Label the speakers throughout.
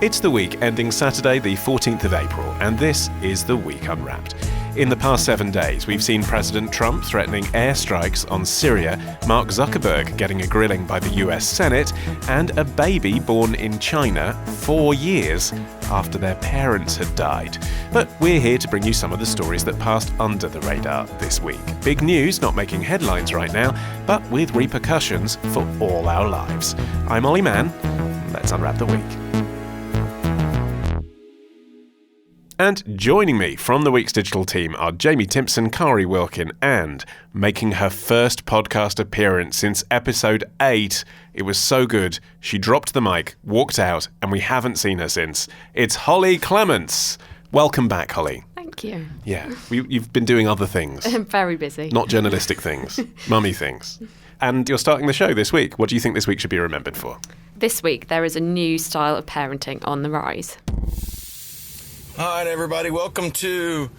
Speaker 1: It's the week ending Saturday the 14th of April, and this is The Week Unwrapped. In the past 7 days, we've seen President Trump threatening airstrikes on Syria, Mark Zuckerberg getting a grilling by the US Senate, and a baby born in China 4 years after their parents had died. But we're here to bring you some of the stories that passed under the radar this week. Big news, not making headlines right now, but with repercussions for all our lives. I'm Olly Mann. Let's unwrap the week. And joining me from the week's digital team are Jamie Timson, Kari, Wilkin, and making her first podcast appearance since episode 8. It was so good, she dropped the mic, walked out, and we haven't seen her since. It's Hollie Clemence. Welcome back, Hollie.
Speaker 2: Thank you.
Speaker 1: Yeah, you've been doing other things.
Speaker 2: I'm very busy.
Speaker 1: Not journalistic things, mummy things. And you're starting the show this week. What do you think this week should be remembered for?
Speaker 2: This week, there is a new style of parenting on the rise.
Speaker 3: All right, everybody, welcome to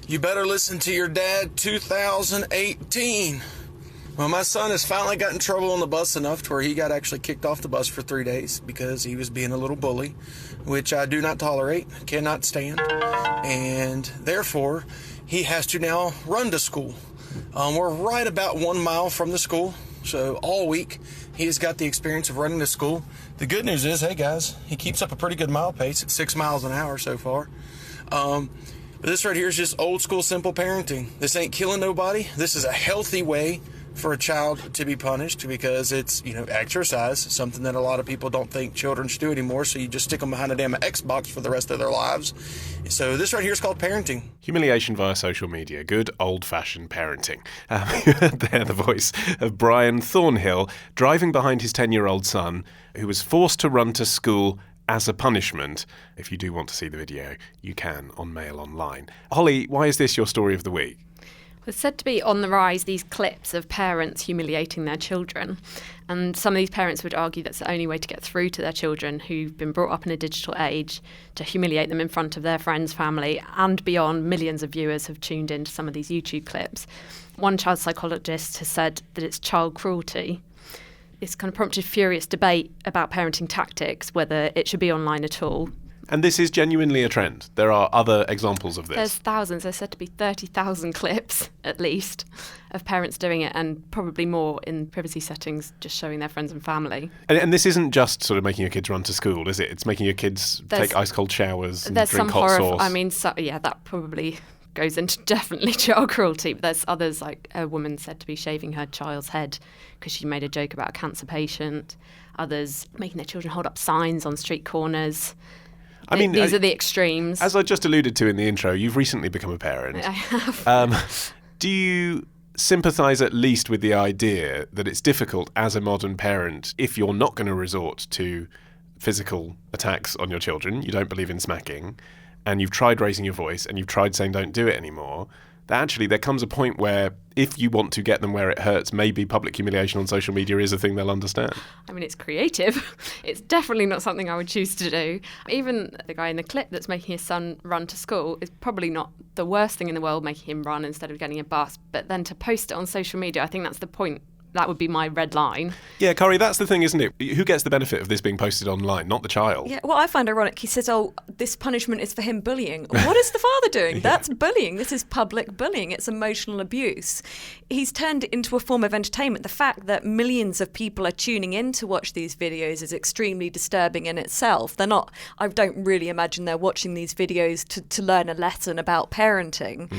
Speaker 3: You Better Listen to Your Dad 2018. Well, my son has finally got in trouble on the bus enough to where he got actually kicked off the bus for 3 days because he was being a little bully, which I do not tolerate, cannot stand, and therefore he has to now run to school. We're right about 1 mile from the school, so all week he has got the experience of running to school. The good news is, hey guys, he keeps up a pretty good mile pace at 6 miles an hour so far. But this right here is just old school simple parenting. This ain't killing nobody. This is a healthy way for a child to be punished because it's, exercise, something that a lot of people don't think children should do anymore. So you just stick them behind a damn Xbox for the rest of their lives. So this right here is called parenting.
Speaker 1: Humiliation via social media. Good old-fashioned parenting. There, the voice of Brian Thornhill driving behind his 10-year-old son who was forced to run to school as a punishment. If you do want to see the video, you can on Mail Online. Hollie, why is this your story of the week?
Speaker 2: It's said to be on the rise, these clips of parents humiliating their children. And some of these parents would argue that's the only way to get through to their children who've been brought up in a digital age, to humiliate them in front of their friends, family, and beyond. Millions of viewers have tuned into some of these YouTube clips. One child psychologist has said that it's child cruelty. It's kind of prompted furious debate about parenting tactics, whether it should be online at all.
Speaker 1: And this is genuinely a trend. There are other examples of this.
Speaker 2: There's thousands. There's said to be 30,000 clips, at least, of parents doing it, and probably more in privacy settings, just showing their friends and family.
Speaker 1: And this isn't just sort of making your kids run to school, is it? It's making your kids take ice-cold showers and drink hot sauce.
Speaker 2: I mean, that probably goes into definitely child cruelty. But there's others, like a woman said to be shaving her child's head because she made a joke about a cancer patient. Others making their children hold up signs on street corners. I mean, these are the extremes.
Speaker 1: As I just alluded to in the intro, you've recently become a parent.
Speaker 2: I have.
Speaker 1: Do you sympathise at least with the idea that it's difficult as a modern parent, if you're not going to resort to physical attacks on your children, you don't believe in smacking, and you've tried raising your voice and you've tried saying don't do it anymore, that actually there comes a point where if you want to get them where it hurts, maybe public humiliation on social media is a thing they'll understand.
Speaker 2: I mean, it's creative. It's definitely not something I would choose to do. Even the guy in the clip that's making his son run to school is probably not the worst thing in the world, making him run instead of getting a bus. But then to post it on social media, I think that's the point. That would be my red line.
Speaker 1: Yeah, Kari, that's the thing, isn't it? Who gets the benefit of this being posted online? Not the child.
Speaker 4: Yeah, what I find ironic, he says, this punishment is for him bullying. What is the father doing? That's bullying. This is public bullying. It's emotional abuse. He's turned it into a form of entertainment. The fact that millions of people are tuning in to watch these videos is extremely disturbing in itself. I don't really imagine they're watching these videos to learn a lesson about parenting.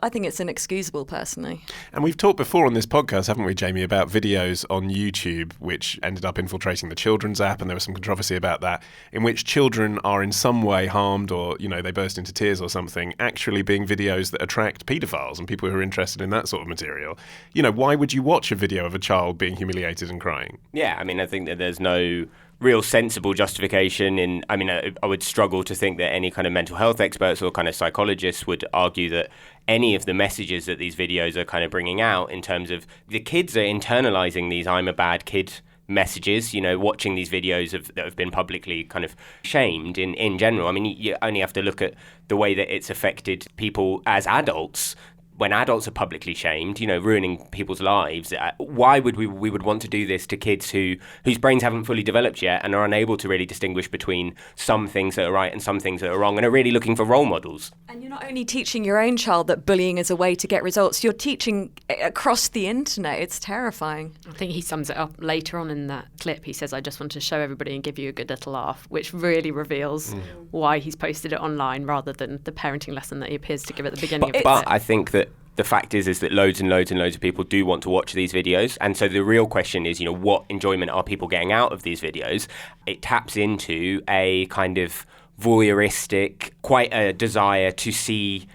Speaker 4: I think it's inexcusable, personally.
Speaker 1: And we've talked before on this podcast, haven't we, Jamie, about videos on YouTube which ended up infiltrating the children's app, and there was some controversy about that, in which children are in some way harmed or, they burst into tears or something, actually being videos that attract paedophiles and people who are interested in that sort of material. Why would you watch a video of a child being humiliated and crying?
Speaker 5: Yeah, I mean, I think that there's no real sensible justification I would struggle to think that any kind of mental health experts or kind of psychologists would argue that any of the messages that these videos are kind of bringing out in terms of the kids are internalizing these I'm a bad kid messages, watching these videos that have been publicly kind of shamed in general. I mean, you only have to look at the way that it's affected people as adults. when adults are publicly shamed, ruining people's lives, why would we would want to do this to kids whose brains haven't fully developed yet and are unable to really distinguish between some things that are right and some things that are wrong, and are really looking for role models?
Speaker 4: And you're not only teaching your own child that bullying is a way to get results, you're teaching across the internet. It's terrifying.
Speaker 2: I think he sums it up later on in that clip. He says, "I just want to show everybody and give you a good little laugh," which really reveals why he's posted it online rather than the parenting lesson that he appears to give at the beginning of it.
Speaker 5: But I think that the fact is that loads and loads and loads of people do want to watch these videos. And so the real question is, what enjoyment are people getting out of these videos? It taps into a kind of voyeuristic, quite a desire to see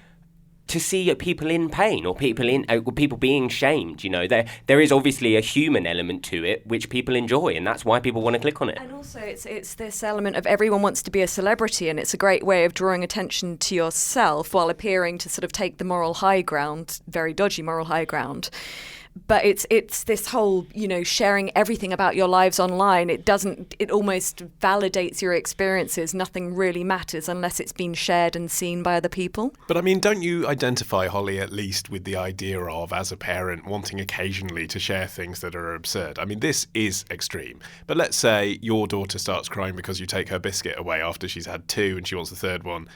Speaker 5: people in pain or people being shamed. There is obviously a human element to it which people enjoy, and that's why people want to click on it.
Speaker 4: And also it's this element of everyone wants to be a celebrity, and it's a great way of drawing attention to yourself while appearing to sort of take the moral high ground, very dodgy moral high ground. But it's this whole, sharing everything about your lives online. It almost validates your experiences. Nothing really matters unless it's been shared and seen by other people.
Speaker 1: But I mean, don't you identify, Holly, at least with the idea of, as a parent, wanting occasionally to share things that are absurd? I mean, this is extreme. But let's say your daughter starts crying because you take her biscuit away after she's had 2 and she wants the 3rd one.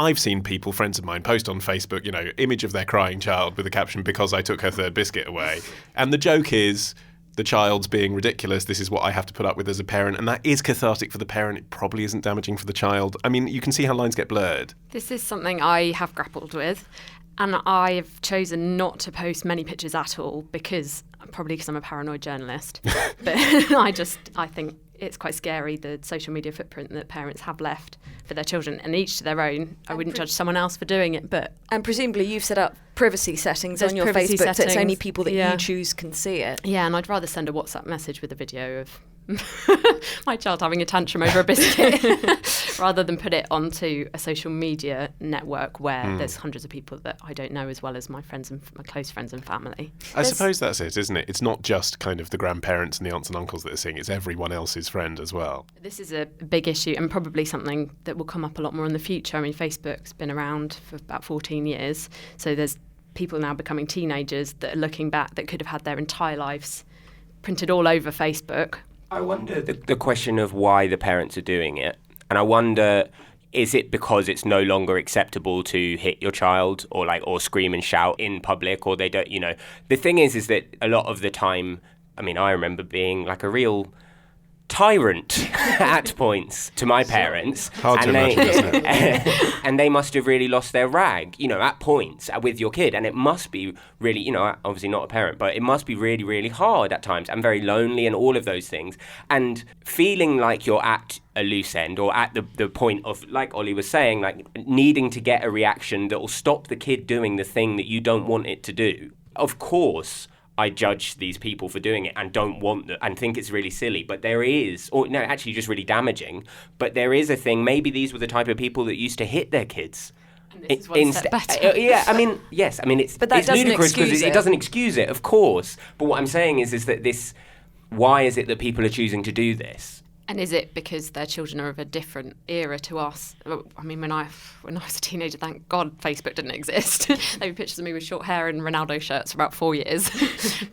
Speaker 1: I've seen people, friends of mine, post on Facebook, image of their crying child with the caption, "Because I took her 3rd biscuit away." And the joke is, the child's being ridiculous. This is what I have to put up with as a parent. And that is cathartic for the parent. It probably isn't damaging for the child. I mean, you can see how lines get blurred.
Speaker 2: This is something I have grappled with. And I've chosen not to post many pictures at all because I'm a paranoid journalist. But I think it's quite scary, the social media footprint that parents have left for their children, and each to their own. I wouldn't judge someone else for doing it, but...
Speaker 4: And presumably you've set up privacy settings on your Facebook, so it's only people that you choose can see it.
Speaker 2: Yeah, and I'd rather send a WhatsApp message with a video of my child having a tantrum over a biscuit rather than put it onto a social media network where there's hundreds of people that I don't know as well as my friends and my close friends and family.
Speaker 1: I suppose that's it, isn't it? It's not just kind of the grandparents and the aunts and uncles that are seeing, it's everyone else's friend as well.
Speaker 2: This is a big issue and probably something that will come up a lot more in the future. I mean, Facebook's been around for about 14 years, so there's people now becoming teenagers that are looking back that could have had their entire lives printed all over Facebook.
Speaker 5: I wonder the question of why the parents are doing it. And I wonder, is it because it's no longer acceptable to hit your child or scream and shout in public, or they don't, The thing is that a lot of the time, I mean, I remember being like a real tyrant at points to my parents.
Speaker 1: Hard to imagine, isn't it?
Speaker 5: And they must have really lost their rag, at points with your kid. And it must be really, obviously not a parent, but it must be really, really hard at times and very lonely and all of those things. And feeling like you're at a loose end or at the point of, like Ollie was saying, like needing to get a reaction that will stop the kid doing the thing that you don't want it to do. Of course, I judge these people for doing it and don't want and think it's really silly. But there is, or no, actually just really damaging. But there is a thing. Maybe these were the type of people that used to hit their kids.
Speaker 2: And this is one step better.
Speaker 5: Yeah, I mean, yes. I mean, it's ludicrous because it doesn't excuse it, of course. But what I'm saying is that why is it that people are choosing to do this?
Speaker 2: And is it because their children are of a different era to us? I mean, when I was a teenager, thank God Facebook didn't exist. They were pictures of me with short hair and Ronaldo shirts for about 4 years.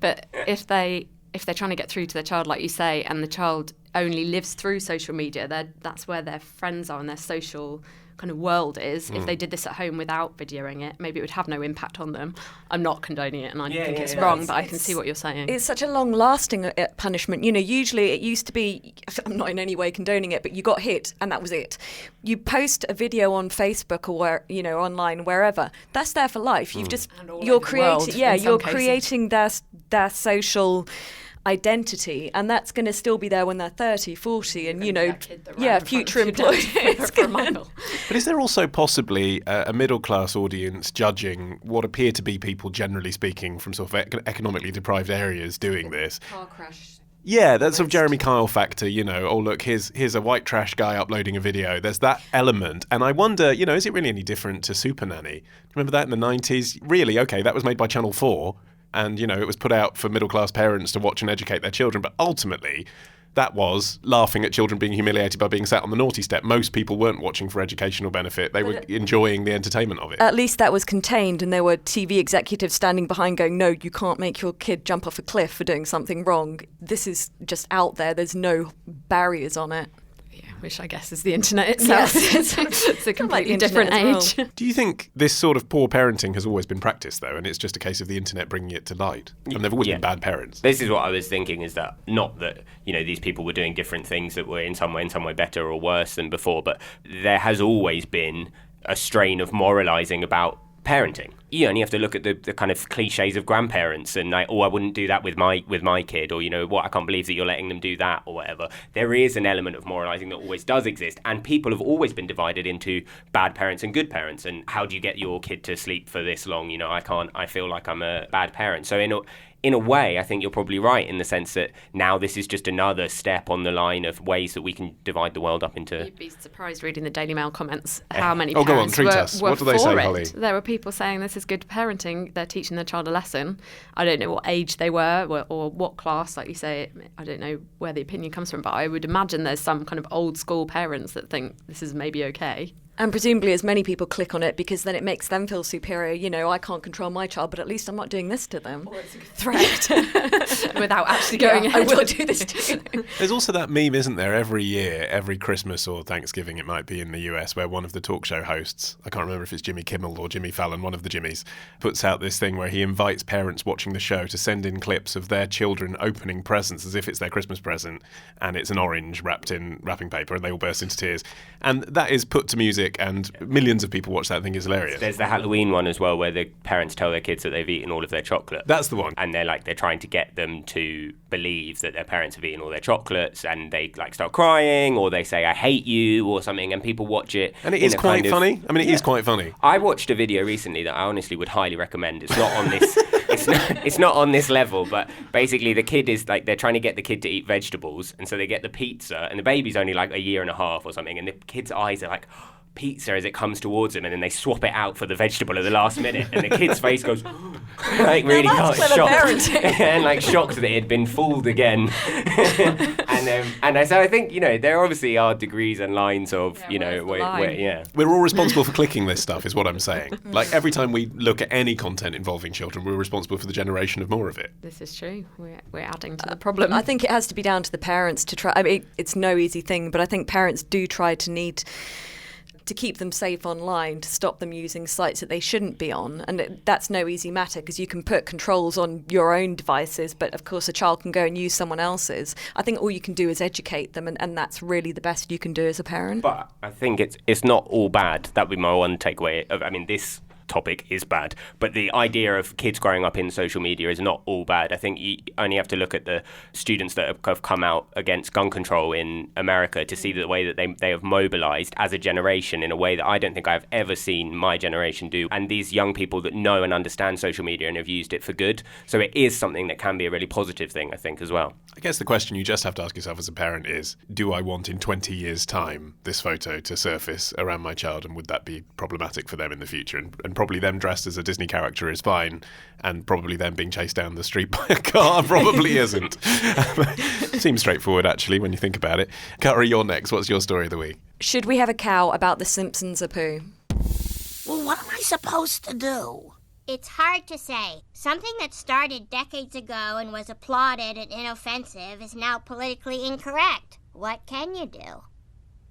Speaker 2: But if they're trying to get through to their child, like you say, and the child only lives through social media, that's where their friends are and their social kind of world is. If they did this at home without videoing it, maybe it would have no impact on them. I'm not condoning it, and I think it's wrong, but I can see what you're saying.
Speaker 4: It's such a long-lasting punishment. Usually it used to be, I'm not in any way condoning it, but you got hit and that was it. You post a video on Facebook or online, wherever. That's there for life. You've just you're creating their social identity, and that's going to still be there when they're 30, 40, and future employees.
Speaker 1: But is there also possibly a middle-class audience judging what appear to be people, generally speaking, from sort of economically deprived areas doing this?
Speaker 2: Car crash.
Speaker 1: Yeah, that sort of Jeremy Kyle factor, oh, look, here's a white trash guy uploading a video. There's that element. And I wonder, is it really any different to Super Nanny? Remember that in the 90s? Really, okay, that was made by Channel 4. And, it was put out for middle-class parents to watch and educate their children. But ultimately, that was laughing at children being humiliated by being sat on the naughty step. Most people weren't watching for educational benefit. They were enjoying the entertainment of it.
Speaker 4: At least that was contained, and there were TV executives standing behind going, no, you can't make your kid jump off a cliff for doing something wrong. This is just out there. There's no barriers on it.
Speaker 2: Which I guess is the internet itself.
Speaker 4: Yes.
Speaker 2: It's a completely different age.
Speaker 1: Do you think this sort of poor parenting has always been practiced, though, and it's just a case of the internet bringing it to light? And they've always been bad parents.
Speaker 5: This is what I was thinking, is that not that, these people were doing different things that were in some way better or worse than before, but there has always been a strain of moralising about parenting. You only have to look at the kind of cliches of grandparents and I wouldn't do that with my kid, or I can't believe that you're letting them do that, or whatever. There is an element of moralising that always does exist, and people have always been divided into bad parents and good parents. And how do you get your kid to sleep for this long? I feel like I'm a bad parent. So in a way, I think you're probably right in the sense that now this is just another step on the line of ways that we can divide the world up into...
Speaker 2: You'd be surprised reading the Daily Mail comments how many
Speaker 1: go on,
Speaker 2: parents
Speaker 1: treat us.
Speaker 2: were
Speaker 1: What do they
Speaker 2: for
Speaker 1: say,
Speaker 2: it.
Speaker 1: Holly?
Speaker 2: There were people saying this is good parenting. They're teaching their child a lesson. I don't know what age they were or what class, like you say. I don't know where the opinion comes from, but I would imagine there's some kind of old school parents that think this is maybe okay.
Speaker 4: And presumably as many people click on it because then it makes them feel superior. I can't control my child, but at least I'm not doing this to them.
Speaker 2: Or it's a threat. Without actually going ahead.
Speaker 4: I will do this to you.
Speaker 1: There's also that meme, isn't there, every year, every Christmas or Thanksgiving, it might be in the US, where one of the talk show hosts, I can't remember if it's Jimmy Kimmel or Jimmy Fallon, one of the Jimmys, puts out this thing where he invites parents watching the show to send in clips of their children opening presents as if it's their Christmas present, and it's an orange wrapped in wrapping paper, and they all burst into tears. And that is put to music, and millions of people watch that. Thing is hilarious.
Speaker 5: There's the Halloween one as well, where the parents tell their kids that they've eaten all of their chocolate.
Speaker 1: That's the one.
Speaker 5: And they're trying to get them to believe that their parents have eaten all their chocolates, and they start crying, or they say, I hate you, or something, and people watch it.
Speaker 1: And it is quite funny. I mean, it is quite funny.
Speaker 5: I watched a video recently that I honestly would highly recommend. It's not on this it's not on this level, but basically the kid is they're trying to get the kid to eat vegetables, and so they get the pizza, and the baby's only a year and a half or something, and the kid's eyes are pizza as it comes towards him, and then they swap it out for the vegetable at the last minute, and the kid's face goes really shocked and shocked that it had been fooled again. and so I think there obviously are degrees and lines of
Speaker 1: we're all responsible for clicking this stuff, is what I'm saying. Every time we look at any content involving children, we're responsible for the generation of more of it.
Speaker 2: This is true. We're adding to the problem.
Speaker 4: I think it has to be down to the parents to try. I mean, it's no easy thing, but I think parents do try to keep them safe online, to stop them using sites that they shouldn't be on. And that's no easy matter, because you can put controls on your own devices, but of course a child can go and use someone else's. I think all you can do is educate them, and that's really the best you can do as a parent.
Speaker 5: But I think it's not all bad. That would be my one takeaway. This topic is bad, but the idea of kids growing up in social media is not all bad. I think you only have to look at the students that have come out against gun control in America to see the way that they have mobilized as a generation in a way that I don't think I've ever seen my generation do, and these young people that know and understand social media and have used it for good. So it is something that can be a really positive thing, I think, as well. I
Speaker 1: guess the question you just have to ask yourself as a parent is, do I want in 20 years' time this photo to surface around my child, and would that be problematic for them in the future? And probably them dressed as a Disney character is fine, and probably them being chased down the street by a car probably isn't. Seems straightforward, actually, when you think about it. Kari, you're next. What's your story of the week?
Speaker 4: Should we have a cow about the Simpsons a poo?
Speaker 6: Well, what am I supposed to do?
Speaker 7: It's hard to say. Something that started decades ago and was applauded and inoffensive is now politically incorrect. What can you do?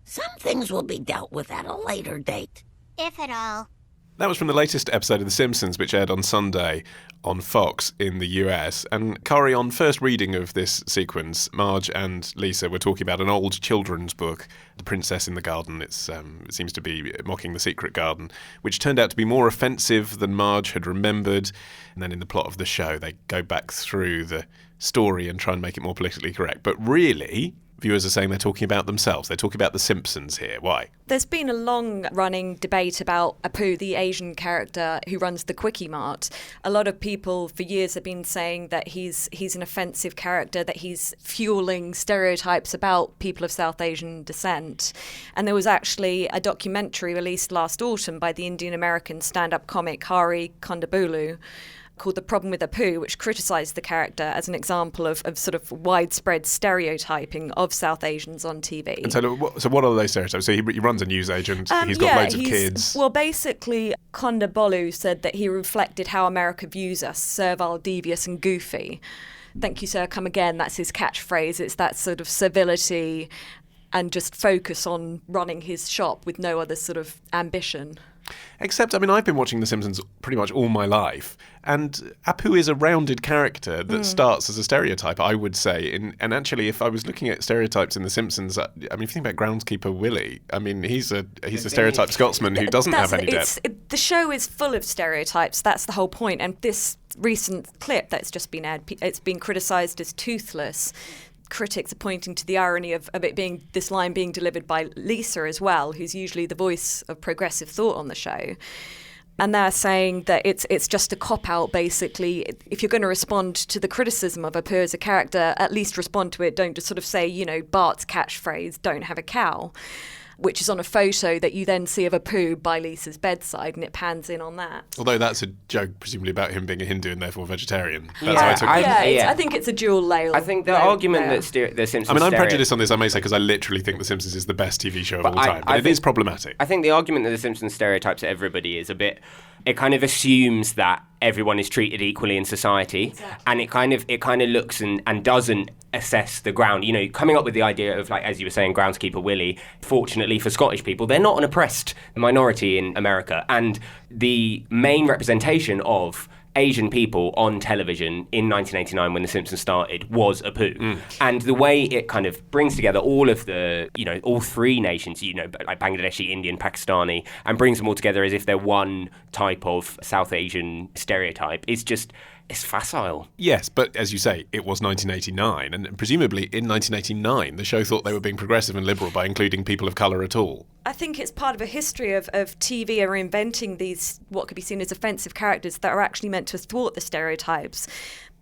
Speaker 6: Some things will be dealt with at a later date.
Speaker 7: If at all.
Speaker 1: That was from the latest episode of The Simpsons, which aired on Sunday on Fox in the US. And Kari, on first reading of this sequence, Marge and Lisa were talking about an old children's book, The Princess in the Garden. It seems to be mocking the secret garden, which turned out to be more offensive than Marge had remembered. And then in the plot of the show, they go back through the story and try and make it more politically correct. But really, viewers are saying they're talking about themselves. They're talking about The Simpsons here. Why?
Speaker 4: There's been a long-running debate about Apu, the Asian character who runs the Quickie Mart. A lot of people for years have been saying that he's an offensive character, that he's fueling stereotypes about people of South Asian descent. And there was actually a documentary released last autumn by the Indian-American stand-up comic Kari Kondabolu, called The Problem with Apu, which criticised the character as an example of sort of widespread stereotyping of South Asians on TV.
Speaker 1: And so what are those stereotypes? So he runs a newsagent, he's got loads of kids.
Speaker 4: Well, basically, Konda Bolu said that he reflected how America views us, servile, devious and goofy. Thank you, sir, come again. That's his catchphrase. It's that sort of civility and just focus on running his shop with no other sort of ambition.
Speaker 1: Except, I mean, I've been watching The Simpsons pretty much all my life, and Apu is a rounded character that starts as a stereotype, I would say. And actually, if I was looking at stereotypes in The Simpsons, I mean, if you think about groundskeeper Willie, I mean, he's a stereotype Scotsman who doesn't have any depth.
Speaker 4: The show is full of stereotypes. That's the whole point. And this recent clip that's just been aired, it's been criticised as toothless. Critics are pointing to the irony of it being this line being delivered by Lisa as well, who's usually the voice of progressive thought on the show. And they're saying that it's just a cop-out, basically. If you're going to respond to the criticism of Apu as a character, at least respond to it. Don't just sort of say, you know, Bart's catchphrase, don't have a cow, which is on a photo that you then see of Apu by Lisa's bedside, and it pans in on that.
Speaker 1: Although that's a joke, presumably, about him being a Hindu and therefore vegetarian.
Speaker 5: Yeah,
Speaker 1: That's how I took it.
Speaker 4: I think it's a dual layer.
Speaker 5: I think the argument that The Simpsons...
Speaker 1: I mean, I'm prejudiced on this, I may say, because I literally think The Simpsons is the best TV show of all time. But it is problematic.
Speaker 5: I think the argument that The Simpsons stereotypes everybody is a bit... It kind of assumes that everyone is treated equally in society, exactly. And it kind of looks and doesn't assess the ground. You know, coming up with the idea of, like, as you were saying, groundskeeper Willie. Fortunately for Scottish people, they're not an oppressed minority in America, and the main representation of Asian people on television in 1989 when The Simpsons started was Apu. And the way it kind of brings together all of the, you know, all three nations, you know, like Bangladeshi, Indian, Pakistani, and brings them all together as if they're one type of South Asian stereotype, is just... It's facile.
Speaker 1: Yes, but as you say, it was 1989, and presumably in 1989 the show thought they were being progressive and liberal by including people of colour at all.
Speaker 4: I think it's part of a history of TV reinventing these, what could be seen as offensive characters that are actually meant to thwart the stereotypes.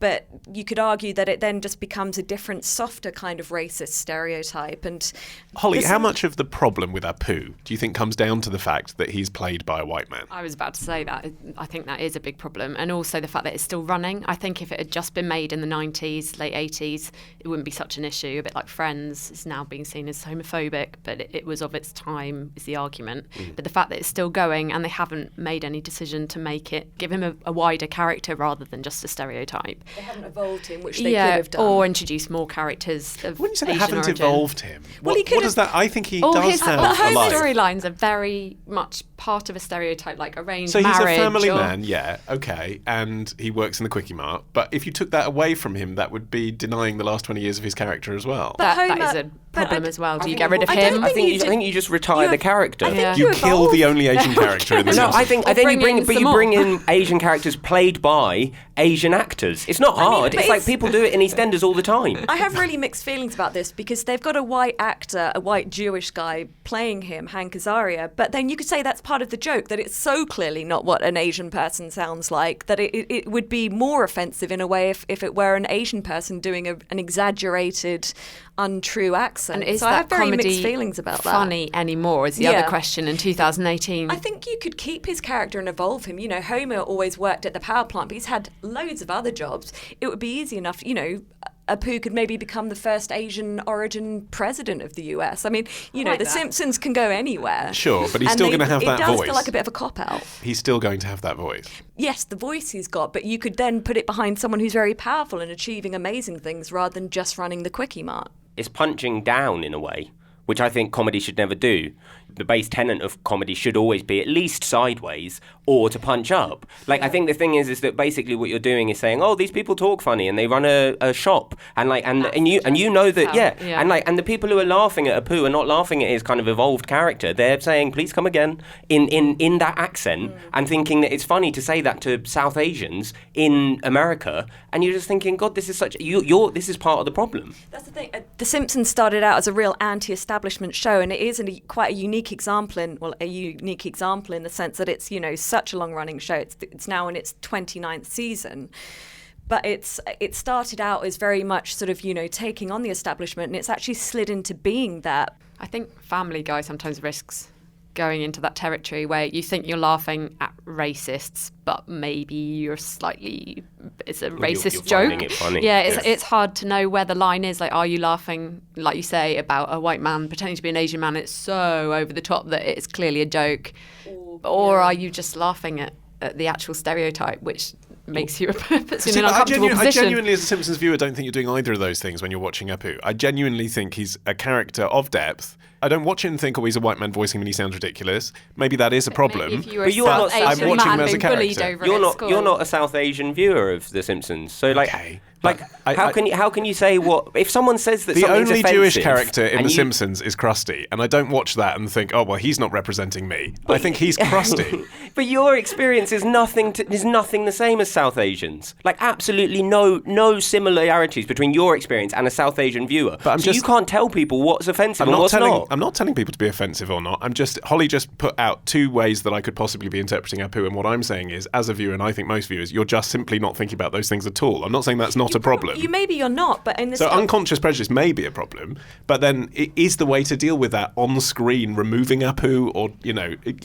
Speaker 4: But you could argue that it then just becomes a different, softer kind of racist stereotype. And
Speaker 1: Holly, how much of the problem with Apu do you think comes down to the fact that he's played by a white man?
Speaker 2: I was about to say that. I think that is a big problem. And also the fact that it's still running. I think if it had just been made in the 90s, late 80s, it wouldn't be such an issue. A bit like Friends is now being seen as homophobic, but it was of its time, is the argument. But the fact that it's still going and they haven't made any decision to make it, give him a wider character rather than just a stereotype.
Speaker 4: They haven't evolved him, which they could have done.
Speaker 2: Or introduce more characters of
Speaker 1: When you say they
Speaker 2: Asian
Speaker 1: haven't
Speaker 2: origin.
Speaker 1: evolved him,
Speaker 4: Well,
Speaker 1: what does that... I think he
Speaker 2: All
Speaker 1: does
Speaker 2: his
Speaker 1: have
Speaker 2: home
Speaker 1: a life.
Speaker 2: storylines are very much part of a stereotype, like arranged
Speaker 1: So he's
Speaker 2: marriage.
Speaker 1: a family man, yeah, okay, and he works in the Quickie Mart. But if you took that away from him, that would be denying the last 20 years of his character as well.
Speaker 2: That is a problem as well. Do you get rid of
Speaker 4: I don't
Speaker 2: him?
Speaker 5: I think you just retire the character.
Speaker 1: You kill the only Asian character in the
Speaker 5: No,
Speaker 1: Simpsons.
Speaker 5: I think you bring in Asian characters played by Asian actors. It's not hard. It's like people do it in EastEnders all the time.
Speaker 4: I have really mixed feelings about this because they've got a white actor, a white Jewish guy playing him, Hank Azaria, but then you could say that's part of the joke, that it's so clearly not what an Asian person sounds like, that it would be more offensive in a way if it were an Asian person doing an exaggerated, untrue accent.
Speaker 2: And is
Speaker 4: so I
Speaker 2: that
Speaker 4: have very
Speaker 2: comedy
Speaker 4: mixed feelings about that.
Speaker 2: funny anymore is the other question in 2018.
Speaker 4: I think you could keep his character and evolve him. You know, Homer always worked at the power plant, but he's had loads of other jobs. It would be easy enough, you know, Apu could maybe become the first Asian origin president of the US. I mean, you know, The Simpsons can go anywhere.
Speaker 1: Sure, but he's still going to have that voice.
Speaker 4: It does feel like a bit of a cop-out.
Speaker 1: He's still going to have that voice.
Speaker 4: Yes, the voice he's got, but you could then put it behind someone who's very powerful and achieving amazing things rather than just running the Quickie Mart.
Speaker 5: It's punching down in a way, which I think comedy should never do. The base tenet of comedy should always be at least sideways or to punch up. Like, I think the thing is that basically what you're doing is saying, oh, these people talk funny and they run a shop and you know that and the people who are laughing at Apu are not laughing at his kind of evolved character. They're saying, please come again in that accent and thinking that it's funny to say that to South Asians in America, and you're just thinking, God, this is such this is part of the problem.
Speaker 4: That's the thing. The Simpsons started out as a real anti-establishment show, and it is quite a unique example in the sense that it's, you know, such a long-running show. It's now in its 29th season. But it started out as very much sort of, you know, taking on the establishment, and it's actually slid into being that.
Speaker 2: I think Family Guy sometimes risks going into that territory where you think you're laughing at racists, but maybe it's a racist
Speaker 5: you're
Speaker 2: joke.
Speaker 5: finding it funny.
Speaker 2: Yeah, it's hard to know where the line is. Like, are you laughing, like you say, about a white man pretending to be an Asian man? It's so over the top that it's clearly a joke. Or are you just laughing at the actual stereotype, which makes you puts you in an uncomfortable position?
Speaker 1: I genuinely, as a Simpsons viewer, don't think you're doing either of those things when you're watching Apu. I genuinely think he's a character of depth. I don't watch it and think, oh, he's a white man voicing him and he sounds ridiculous. Maybe that is a problem.
Speaker 5: But you're not
Speaker 2: South Asian
Speaker 1: I'm watching
Speaker 2: man
Speaker 1: him as a
Speaker 2: being bullied
Speaker 1: character.
Speaker 2: over
Speaker 5: You're not a South Asian viewer of The Simpsons, so
Speaker 1: Okay.
Speaker 5: how can you say what if someone says that
Speaker 1: the
Speaker 5: something's
Speaker 1: only
Speaker 5: offensive
Speaker 1: Jewish character in
Speaker 5: and
Speaker 1: The
Speaker 5: you-
Speaker 1: Simpsons is Krusty, and I don't watch that and think, oh well, he's not representing me. I think he's Krusty.
Speaker 5: But your experience is nothing the same as South Asians. Like absolutely no similarities between your experience and a South Asian viewer.
Speaker 1: But
Speaker 5: you can't tell people what's offensive and what's not.
Speaker 1: I'm not telling people to be offensive or not. Holly just put out two ways that I could possibly be interpreting Apu, and what I'm saying is, as a viewer, and I think most viewers, you're just simply not thinking about those things at all. I'm not saying that's not a problem.
Speaker 4: Maybe you're not, but in this...
Speaker 1: So unconscious prejudice may be a problem, but then is the way to deal with that on screen removing Apu, or,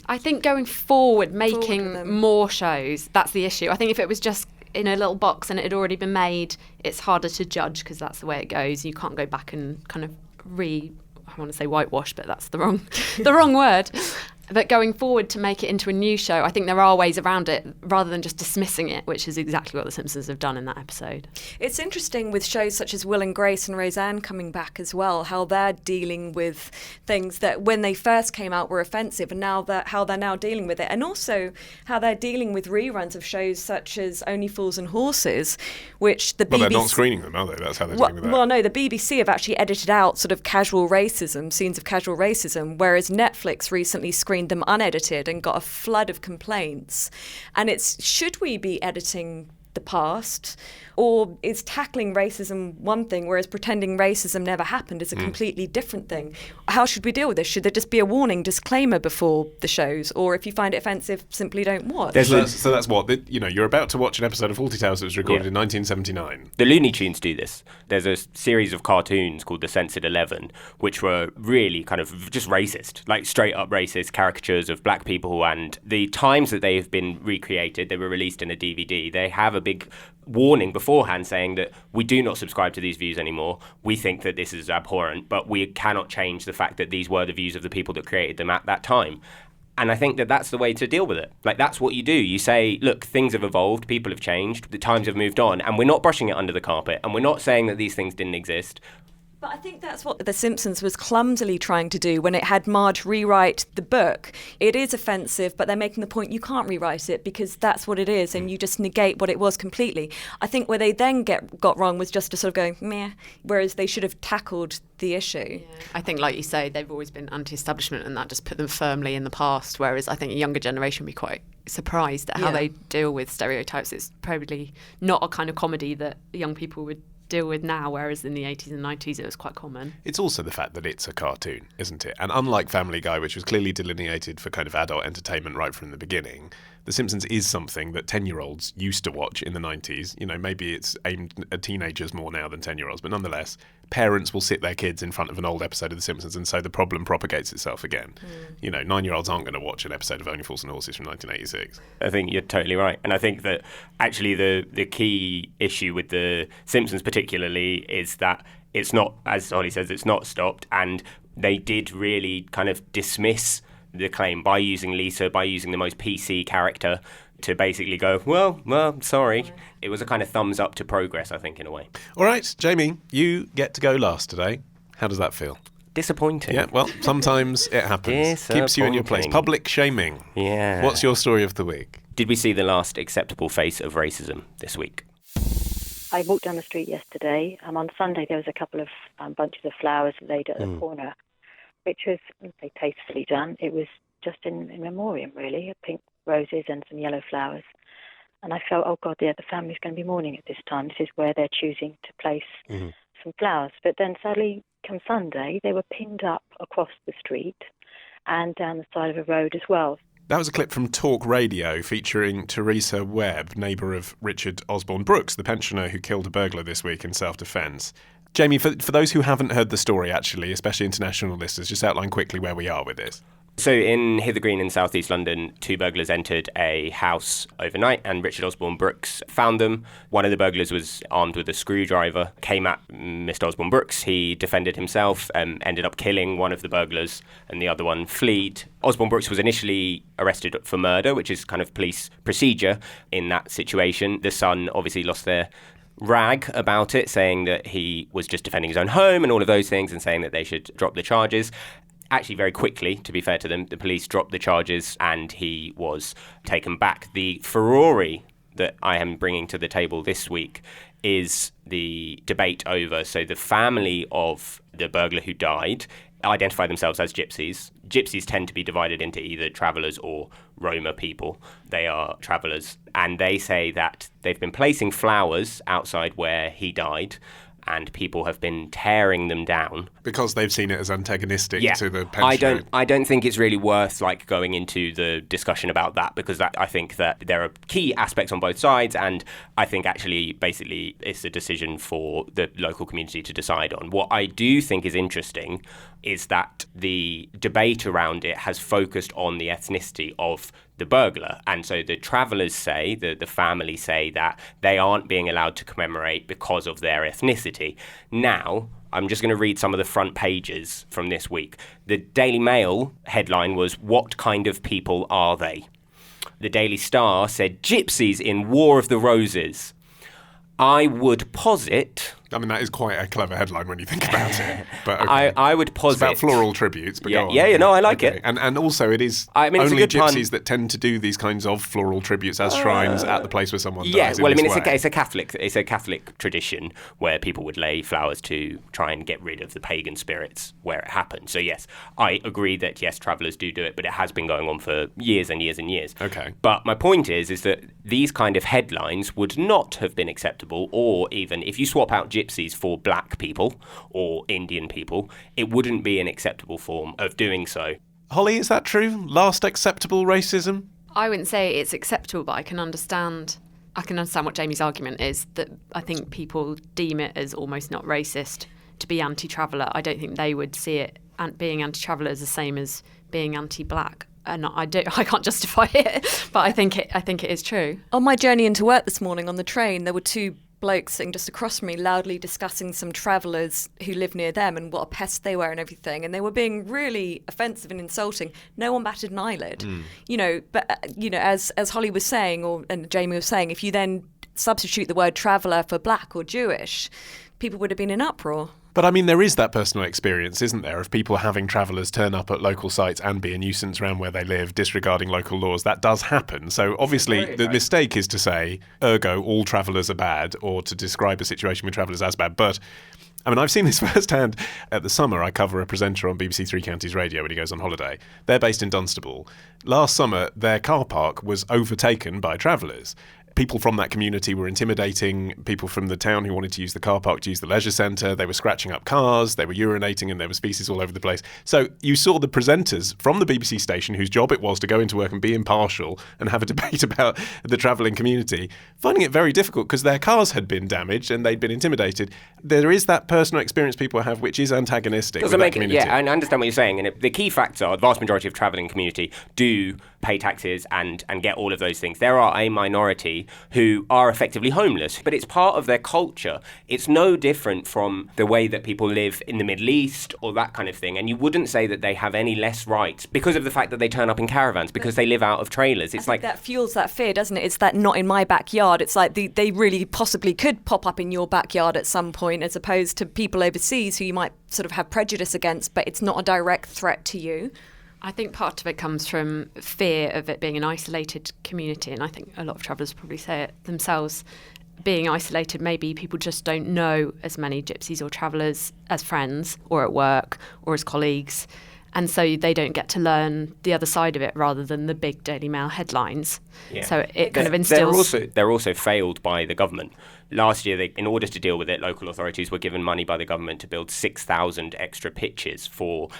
Speaker 2: I think going forward, making more shows, that's the issue. I think if it was just in a little box and it had already been made, it's harder to judge because that's the way it goes. You can't go back and kind of I want to say whitewash, but that's the wrong word. But going forward to make it into a new show, I think there are ways around it rather than just dismissing it, which is exactly what The Simpsons have done in that episode.
Speaker 4: It's interesting with shows such as Will and Grace and Roseanne coming back as well, how they're dealing with things that when they first came out were offensive, and how they're now dealing with it. And also how they're dealing with reruns of shows such as Only Fools and Horses, which the BBC...
Speaker 1: Well, they're not screening them, are they? That's how they're dealing with that.
Speaker 4: Well, no, the BBC have actually edited out sort of scenes of casual racism, whereas Netflix recently screened them unedited and got a flood of complaints. And should we be editing the past, or is tackling racism one thing, whereas pretending racism never happened is a completely different thing? How should we deal with this? Should there just be a warning disclaimer before the shows, or if you find it offensive, simply don't watch?
Speaker 1: So that's what you're about to watch an episode of Fawlty Towers that was recorded in 1979.
Speaker 5: The Looney Tunes do this. There's a series of cartoons called The Censored 11, which were really kind of just racist, like straight up racist caricatures of black people. And the times that they have been recreated, they were released in a DVD. They have a big warning beforehand saying that we do not subscribe to these views anymore. We think that this is abhorrent, but we cannot change the fact that these were the views of the people that created them at that time. And I think that that's the way to deal with it. Like, that's what you do. You say, look, things have evolved, people have changed, the times have moved on, and we're not brushing it under the carpet, and we're not saying that these things didn't exist.
Speaker 4: But I think that's what The Simpsons was clumsily trying to do when it had Marge rewrite the book. It is offensive, but they're making the point you can't rewrite it because that's what it is, and you just negate what it was completely. I think where they then got wrong was just to sort of go, meh, whereas they should have tackled the issue.
Speaker 2: Yeah. I think, like you say, they've always been anti-establishment, and that just put them firmly in the past, whereas I think a younger generation would be quite surprised at how they deal with stereotypes. It's probably not a kind of comedy that young people would deal with now, whereas in the 80s and 90s it was quite common. It's
Speaker 1: also the fact that it's a cartoon, isn't it? And unlike Family Guy, which was clearly delineated for kind of adult entertainment right from the beginning, The Simpsons is something that 10-year-olds used to watch in the 90s. Maybe it's aimed at teenagers more now than 10-year-olds, but nonetheless, parents will sit their kids in front of an old episode of The Simpsons, and so the problem propagates itself again. 9-year-olds aren't going to watch an episode of Only Fools and Horses from 1986.
Speaker 5: I think you're totally right. And I think that actually the key issue with The Simpsons particularly is that it's not, as Holly says, it's not stopped, and they did really kind of dismiss the claim by using Lisa, by using the most PC character to basically go, well, sorry. It was a kind of thumbs up to progress, I think, in a way.
Speaker 1: All right, Jamie, you get to go last today. How does that feel?
Speaker 5: Disappointing.
Speaker 1: Yeah, well, sometimes it happens. Keeps you in your place. Public shaming.
Speaker 5: Yeah.
Speaker 1: What's your story of the week?
Speaker 5: Did we see the last acceptable face of racism this week?
Speaker 8: I walked down the street yesterday. On Sunday, there was a couple of bunches of flowers laid at the corner, which was, I'd say, tastefully done. It was just in memoriam, really, pink roses and some yellow flowers. And I felt, oh, God, the family's going to be mourning at this time. This is where they're choosing to place some flowers. But then sadly, come Sunday, they were pinned up across the street and down the side of a road as well.
Speaker 1: That was a clip from Talk Radio featuring Teresa Webb, neighbour of Richard Osborne Brooks, the pensioner who killed a burglar this week in self-defence. Jamie, for those who haven't heard the story, actually, especially international listeners, just outline quickly where we are with this.
Speaker 5: So in Hither Green in South East London, 2 burglars entered a house overnight and Richard Osborne Brooks found them. One of the burglars was armed with a screwdriver, came at Mr. Osborne Brooks. He defended himself, ended up killing one of the burglars and the other one fled. Osborne Brooks was initially arrested for murder, which is kind of police procedure in that situation. The son obviously lost their rag about it, saying that he was just defending his own home and all of those things and saying that they should drop the charges. Actually, very quickly, to be fair to them, the police dropped the charges and he was taken back. The furore that I am bringing to the table this week is the debate over, so the family of the burglar who died identify themselves as gypsies. Gypsies tend to be divided into either travellers or Roma people. They are travellers, and they say that they've been placing flowers outside where he died, and people have been tearing them down
Speaker 1: because they've seen it as antagonistic to the pensioner.
Speaker 5: I don't think it's really worth going into the discussion about that, because I think that there are key aspects on both sides, and I think actually basically it's a decision for the local community to decide on. What I do think is interesting is that the debate around it has focused on the ethnicity of the burglar. And so the travellers say, the family say that they aren't being allowed to commemorate because of their ethnicity. Now, I'm just going to read some of the front pages from this week. The Daily Mail headline was, "What kind of people are they?" The Daily Star said, "Gypsies in War of the Roses." I would posit...
Speaker 1: I mean, that is quite a clever headline when you think about it. But okay.
Speaker 5: I would posit...
Speaker 1: It's about floral tributes, but go on.
Speaker 5: Yeah, no, I like it.
Speaker 1: And also it is only gypsies that tend to do these kinds of floral tributes as shrines at the place where someone dies.
Speaker 5: Yeah, well, I mean,
Speaker 1: it's
Speaker 5: a Catholic tradition where people would lay flowers to try and get rid of the pagan spirits where it happened. So yes, I agree that yes, travellers do it, but it has been going on for years and years and years.
Speaker 1: Okay.
Speaker 5: But my point is that these kind of headlines would not have been acceptable, or even if you swap out gypsies for black people or Indian people, it wouldn't be an acceptable form of doing so.
Speaker 1: Holly, is that true? Last acceptable racism?
Speaker 2: I wouldn't say it's acceptable, but I can understand what Jamie's argument is, that I think people deem it as almost not racist to be anti-traveller. I don't think they would see it being anti-traveller as the same as being anti-black. And I can't justify it, but I think it is true.
Speaker 4: On my journey into work this morning on the train, there were 2 blokes sitting just across from me loudly discussing some travellers who live near them and what a pest they were and everything, and they were being really offensive and insulting. No one batted an eyelid. As Holly was saying, and Jamie was saying, if you then substitute the word traveller for black or Jewish, people would have been in uproar.
Speaker 1: But I mean, there is that personal experience, isn't there, of people having travellers turn up at local sites and be a nuisance around where they live, disregarding local laws. That does happen. So obviously the mistake is to say, ergo, all travellers are bad, or to describe a situation with travellers as bad. But I mean, I've seen this firsthand. At the summer, I cover a presenter on BBC Three Counties Radio when he goes on holiday. They're based in Dunstable. Last summer, their car park was overtaken by travellers. People from that community were intimidating people from the town who wanted to use the car park to use the leisure centre. They were scratching up cars, they were urinating, and there was feces all over the place. So you saw the presenters from the BBC station, whose job it was to go into work and be impartial and have a debate about the travelling community, finding it very difficult because their cars had been damaged and they'd been intimidated. There is that personal experience people have which is antagonistic with that community.
Speaker 5: Yeah, I understand what you're saying. And the key facts are the vast majority of travelling community do pay taxes and get all of those things. There are a minority who are effectively homeless, but it's part of their culture. It's no different from the way that people live in the Middle East or that kind of thing. And you wouldn't say that they have any less rights because of the fact that they turn up in caravans, because they live out of trailers. It's like
Speaker 4: that fuels that fear, doesn't it? It's that not in my backyard. It's like they really possibly could pop up in your backyard at some point, as opposed to people overseas who you might sort of have prejudice against, but it's not a direct threat to you.
Speaker 2: I think part of it comes from fear of it being an isolated community, and I think a lot of travellers probably say it themselves. Being isolated, maybe people just don't know as many gypsies or travellers as friends or at work or as colleagues, and so they don't get to learn the other side of it rather than the big Daily Mail headlines. Yeah. So it kind of instills...
Speaker 5: They're also failed by the government. Last year, in order to deal with it, local authorities were given money by the government to build 6,000 extra pitches for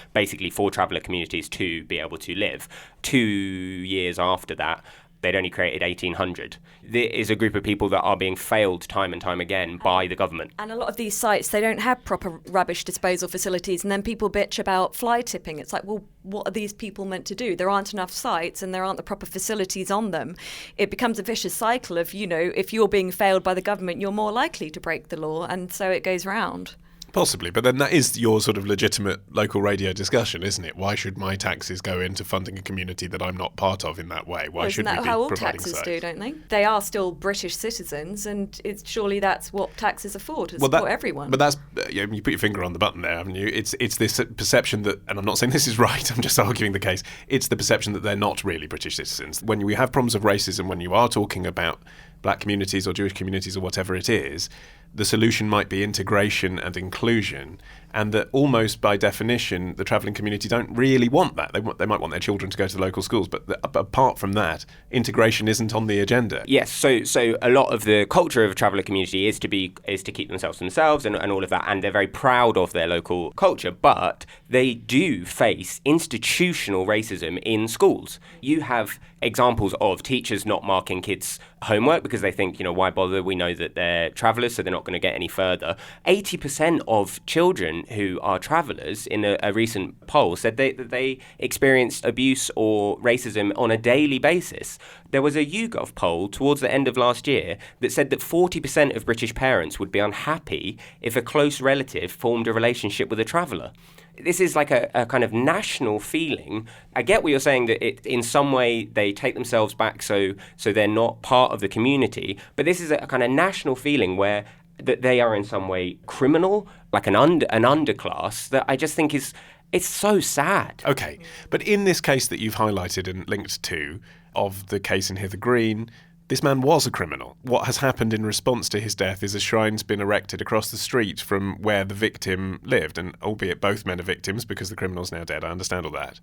Speaker 5: traveller communities to be able to live. 2 years after that, they'd only created 1,800. There is a group of people that are being failed time and time again by the government.
Speaker 4: And a lot of these sites, they don't have proper rubbish disposal facilities, and then people bitch about fly tipping. It's like, well, what are these people meant to do? There aren't enough sites and there aren't the proper facilities on them. It becomes a vicious cycle of, if you're being failed by the government, you're more likely to break the law, and so it goes round.
Speaker 1: Possibly, but then that is your sort of legitimate local radio discussion, isn't it? Why should my taxes go into funding a community that I'm not part of in that way? Why should we be providing
Speaker 4: how all taxes do, don't they? They are still British citizens, and surely that's what taxes are for, to support everyone.
Speaker 1: But that's, you put your finger on the button there, haven't you? It's this perception that, and I'm not saying this is right, I'm just arguing the case, it's the perception that they're not really British citizens. When we have problems of racism, when you are talking about black communities or Jewish communities or whatever it is, the solution might be integration and inclusion, and that almost by definition the travelling community don't really want that. They might want their children to go to the local schools, but apart from that, integration isn't on the agenda.
Speaker 5: Yes, so a lot of the culture of a traveller community is to keep themselves to themselves and all of that, and they're very proud of their local culture, but they do face institutional racism in schools. You have examples of teachers not marking kids' homework because they think, why bother? We know that they're travellers, so they're not going to get any further. 80% of children who are travellers in a recent poll said that they experienced abuse or racism on a daily basis. There was a YouGov poll towards the end of last year that said that 40% of British parents would be unhappy if a close relative formed a relationship with a traveller. This is like a kind of national feeling. I get what you're saying, that in some way they take themselves back so they're not part of the community, but this is a kind of national feeling where that they are in some way criminal, like an underclass, that I just think it's so sad.
Speaker 1: Okay, but in this case that you've highlighted and linked to, of the case in Hither Green, this man was a criminal. What has happened in response to his death is a shrine's been erected across the street from where the victim lived, and albeit both men are victims because the criminal's now dead, I understand all that.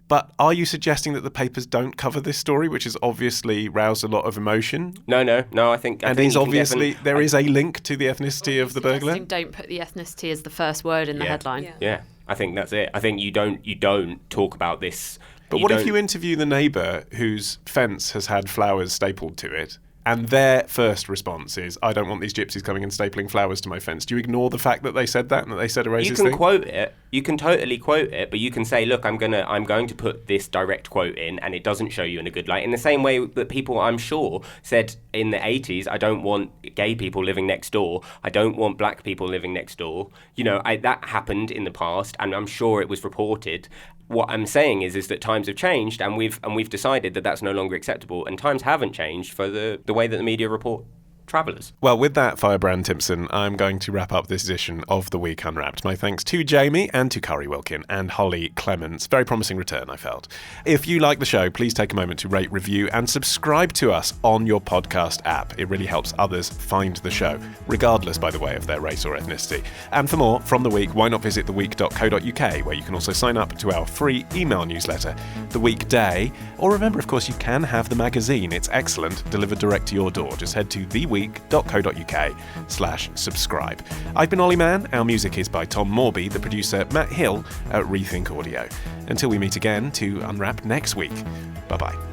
Speaker 1: But are you suggesting that the papers don't cover this story, which has obviously roused a lot of emotion?
Speaker 5: No, I think...
Speaker 1: there is a link to the ethnicity of the burglar?
Speaker 2: Don't put the ethnicity as the first word in the headline.
Speaker 5: Yeah, I think that's it. I think you don't talk about this...
Speaker 1: But what if you interview the neighbour whose fence has had flowers stapled to it, and their first response is, I don't want these gypsies coming and stapling flowers to my fence? Do you ignore the fact that they said that and that they said a racist thing?
Speaker 5: You can quote it. You can totally quote it, but you can say, look, I'm going to put this direct quote in, and it doesn't show you in a good light. In the same way that people, I'm sure, said in the 80s, I don't want gay people living next door. I don't want black people living next door. That happened in the past, and I'm sure it was reported. What I'm saying is that times have changed, and we've decided that that's no longer acceptable, and times haven't changed for the way that the media report travellers.
Speaker 1: Well, with that, Firebrand Timson, I'm going to wrap up this edition of The Week Unwrapped. My thanks to Jamie and to Kari, Wilkin and Hollie Clemence. Very promising return, I felt. If you like the show, please take a moment to rate, review and subscribe to us on your podcast app. It really helps others find the show, regardless, by the way, of their race or ethnicity. And for more from The Week, why not visit theweek.co.uk, where you can also sign up to our free email newsletter, The Weekday. Or remember, of course, you can have the magazine. It's excellent, delivered direct to your door. Just head to theweek.co.uk/subscribe. I've been Olly Mann. Our music is by Tom Morby, the producer Matt Hill at Rethink Audio. Until we meet again to unwrap next week. Bye-bye.